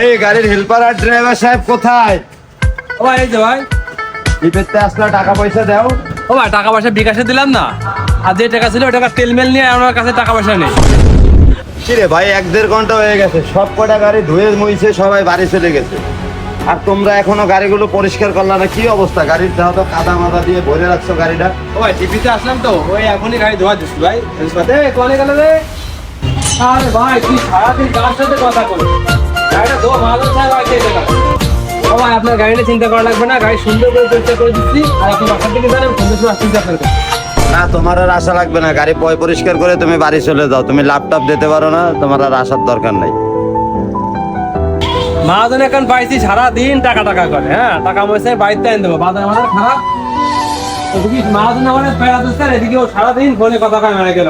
এই গাড়ির হেল্পার আর ড্রাইভার সাহেব কোথায়? ও ভাই এই যে ভাই, টিপেতে আসলে টাকা পয়সা দাও। ও ভাই টাকা পয়সা বিকাশে দিলাম না, আর যে টাকা ছিল ওই টাকা তেল মেল নিয়ে আমার কাছে টাকা পয়সা নেই। কিরে ভাই, 1-1.5 ঘন্টা হয়ে গেছে, সব কটা গাড়ি ধুয়ে মুইছে, সবাই বাড়ি চলে গেছে, আর তোমরা এখনো গাড়িগুলো পরিষ্কার করলা না? কি অবস্থা গাড়ির? যাও তো, কাদা মাদা দিয়ে ভরে রাখছো গাড়িটা। ও ভাই টিভিতে আসলাম তো, ওই এখনই গাড়ি ধোয়া দিচ্ছি ভাই। কোনে গেল রে? আরে ভাই তুই সারাদিন কার সাথে কথা বলিস? গাড়িটা ধোয়া ভালো চাই ভাই, কে দেবে? ও ভাই আপনার গাড়িটা চিন্তা করা লাগবে না, গাড়ি সুন্দর করে পরিষ্কার করে দিচ্ছি, আর আপনি বাসার দিকে যান, আমি সুন্দর করে আসতে আপনার কাছে। না, তোমার আর আশা লাগবে না, গাড়ি পরিষ্কার করে তুমি বাড়ি চলে যাও। তুমি ল্যাপটপ দিতে পারো না, তোমার আর আসার দরকার নাই। মহাজন এখন পাইছি সারাদিন টাকা টাকা করে, হ্যাঁ টাকা পয়সা বাড়িতে এনে দেবো, বাজার আমাদের খারাপ। ওদিকে মহাজন আমাদের ফেরা দিচ্ছেন, এদিকে ও সারাদিন ফোনে কথা কয় মেরে গেল।